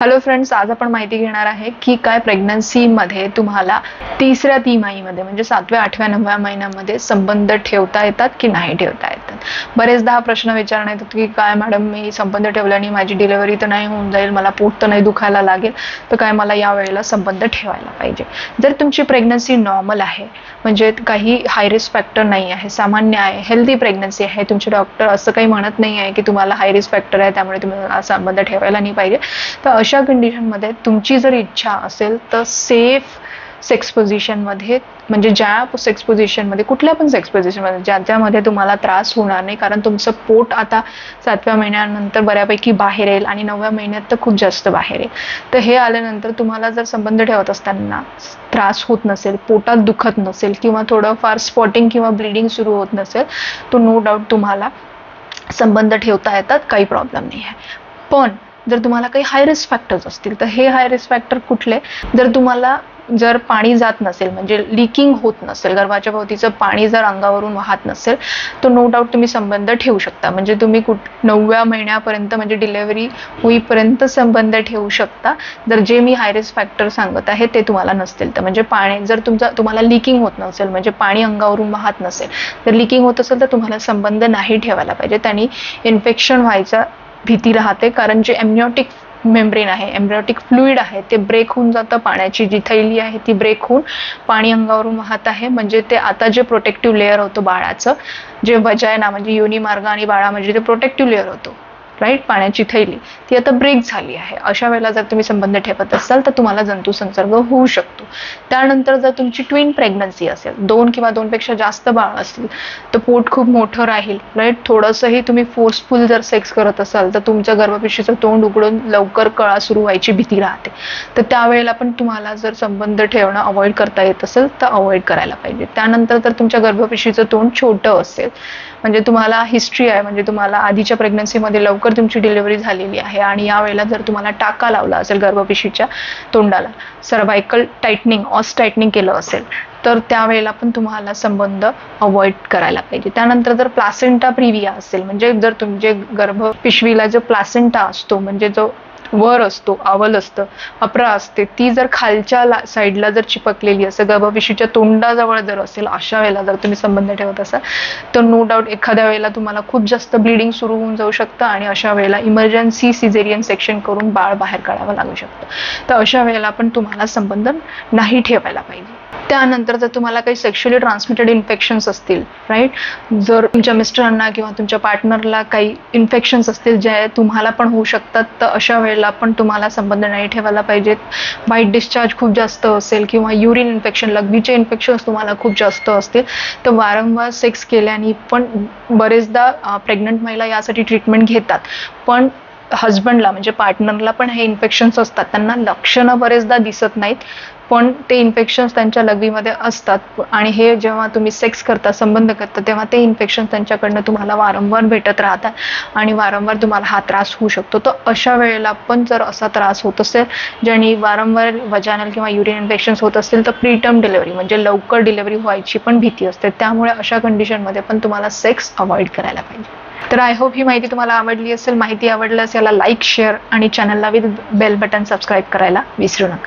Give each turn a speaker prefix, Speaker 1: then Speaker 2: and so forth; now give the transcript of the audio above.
Speaker 1: Hello friends, आज आपण माहिती घेणार आहे की काय प्रेग्नन्सीमध्ये तुम्हाला तिसऱ्या तिमाहीमध्ये म्हणजे 7व्या, 8व्या, 9व्या महिन्यामध्ये संबंध ठेवता येतात की नाही ठेवता येतात. बरेचदा हा प्रश्न विचारण्यात येतो की काय मॅडम, मी संबंध ठेवल्याने माझी डिलिव्हरी तर नाही होऊन जाईल, मला पोट तर नाही दुखायला लागेल, तर काय मला या वेळेला संबंध ठेवायला पाहिजे. जर तुमची प्रेग्नन्सी नॉर्मल आहे, म्हणजे काही हाय रिस्क फॅक्टर नाही आहे, सामान्य आहे, हेल्दी प्रेग्नन्सी आहे, तुमचे डॉक्टर असं काही म्हणत नाही आहे की तुम्हाला हाय रिस्क फॅक्टर आहे त्यामुळे तुम्हाला संबंध ठेवायला नाही पाहिजे, तर अशा कंडिशनमध्ये तुमची जर इच्छा असेल तर सेफ सेक्स पोझिशनमध्ये, म्हणजे ज्या सेक्स पोझिशनमध्ये, कुठल्या पण सेक्स पोझिशनमध्ये ज्याच्यामध्ये तुम्हाला त्रास होणार नाही, कारण तुमचं पोट आता 7व्या महिन्यानंतर बऱ्यापैकी बाहेर येईल आणि 9व्या महिन्यात तर खूप जास्त बाहेर येईल. तर हे आल्यानंतर तुम्हाला जर संबंध ठेवत असताना त्रास होत नसेल, पोटात दुखत नसेल किंवा थोडंफार स्पॉटिंग किंवा ब्लिडिंग सुरू होत नसेल, तो नो डाऊट तुम्हाला संबंध ठेवता येतात, काही प्रॉब्लेम नाही आहे. पण जर तुम्हाला काही हाय रिस्क फॅक्टर्स असतील, तर हे हाय रिस्क फॅक्टर कुठले? जर पाणी जात नसेल, म्हणजे लिकिंग होत नसेल, गर्भाच्या भोवतीचं पाणी जर अंगावरून वाहत नसेल, तर नो डाऊट तुम्ही संबंध ठेवू शकता. म्हणजे तुम्ही 9व्या महिन्यापर्यंत, म्हणजे डिलेव्हरी होईपर्यंत संबंध ठेवू शकता, जर जे मी हाय रिस्क फॅक्टर सांगत आहे ते तुम्हाला नसतील तर. म्हणजे पाणी जर तुम्हाला लिकिंग होत नसेल, म्हणजे पाणी अंगावरून वाहत नसेल, जर लिकिंग होत असेल तर तुम्हाला संबंध नाही ठेवायला पाहिजे. त्यांनी इन्फेक्शन व्हायचा भीती राहते, कारण जे एम्निओटिक मेम्ब्रेन आहे, एम्ब्रियोटिक फ्लुइड आहे, ते ब्रेक होऊन जातं. पाण्याची जी थैली आहे ती ब्रेक होऊन पाणी अंगावरून वाहत आहे. म्हणजे ते आता जे प्रोटेक्टिव्ह लेअर होतं बाळाचं, जे वजायना म्हणजे योनी मार्ग आणि बाळा म्हणजे ते प्रोटेक्टिव्ह लेअर होतो, राईट, पाण्याची थैली, ती आता ब्रेक झाली आहे. अशा वेळेला जर तुम्ही संबंध ठेवत असाल तर तुम्हाला जंतू संसर्ग होऊ शकतो. त्यानंतर जर तुमची ट्विन प्रेग्नन्सी असेल, 2 किंवा 2 पेक्षा जास्त बाळ असतील, तर पोट खूप मोठं राहील, राईट, थोडंसंही तुम्ही फोर्सफुल जर सेक्स करत असाल तर तुमच्या गर्भपिशवीचं तोंड उघडून लवकर कळा सुरू व्हायची भीती राहते. तर त्यावेळेला पण तुम्हाला जर संबंध ठेवणं अवॉइड करता येत असेल तर अवॉइड करायला पाहिजे. त्यानंतर जर तुमच्या गर्भपिशवीचं तोंड छोटं असेल, म्हणजे तुम्हाला हिस्ट्री आहे, म्हणजे तुम्हाला आधीच्या प्रेग्नन्सीमध्ये लवकर तुमची डिलिव्हरी झालेली आहे आणि यावेळेला जर तुम्हाला टाका लावला असेल गर्भपिशवीच्या तोंडाला, सर्व्हायकल टाईटनिंग, ऑस टाईटनिंग केलं असेल, तर त्यावेळेला पण तुम्हाला संबंध अवॉइड करायला पाहिजे. त्यानंतर जर प्लासेंटा प्रिव्हिया असेल, म्हणजे जर तुमचे गर्भपिशवीला जो प्लासेंटा असतो, म्हणजे जो वर असतो, आवल असतं, अपरा असते, ती जर खालच्या साईडला जर चिपकलेली असेल, गर्भपिशवीच्या तोंडाजवळ जर असेल, अशा वेळेला जर तुम्ही संबंध ठेवत असाल तर नो डाऊट एखाद्या वेळेला तुम्हाला खूप जास्त ब्लिडिंग सुरू होऊन जाऊ शकतं आणि अशा वेळेला इमर्जन्सी सिझेरियन सेक्शन करून बाळ बाहेर काढावं लागू शकतं. तर अशा वेळेला पण तुम्हाला संबंध नाही ठेवायला पाहिजे. त्यानंतर जर तुम्हाला काही सेक्शुअली ट्रान्समिटेड इन्फेक्शन्स असतील, राईट, जर तुमच्या मिस्टरांना किंवा तुमच्या पार्टनरला काही इन्फेक्शन्स असतील जे तुम्हाला पण होऊ शकतात, तर अशा वेळेला पण तुम्हाला संबंध नाही ठेवायला पाहिजेत. व्हाईट डिस्चार्ज खूप जास्त असेल किंवा युरिन इन्फेक्शन, लघवीचे इन्फेक्शन्स तुम्हाला खूप जास्त असतील, तर वारंवार सेक्स केल्याने पण बरेचदा प्रेग्नंट महिला यासाठी ट्रीटमेंट घेतात, पण हजबंडला म्हणजे पार्टनरला पण हे इन्फेक्शन्स असतात. त्यांना लक्षणं बरेचदा दिसत नाहीत, पण ते इन्फेक्शन्स त्यांच्या लघवीमध्ये असतात आणि हे जेव्हा तुम्ही सेक्स करता, संबंध करता, तेव्हा ते इन्फेक्शन त्यांच्याकडनं तुम्हाला वारंवार भेटत राहतात आणि वारंवार तुम्हाला हा त्रास होऊ शकतो. तर अशा वेळेला पण जर असा त्रास होत असेल, ज्याने वारंवार वजानल किंवा युरिन इन्फेक्शन्स होत असतील, तर प्रीटर्म डिलिव्हरी म्हणजे लवकर डिलिव्हरी व्हायची पण भीती असते. त्यामुळे अशा कंडिशनमध्ये पण तुम्हाला सेक्स अवॉइड करायला पाहिजे. तर आय होप ही माहिती तुम्हाला आवडली असेल. माहिती आवडल्यास याला लाईक, शेअर आणि चॅनलला विथ बेल बटन सबस्क्राईब करायला विसरू नका.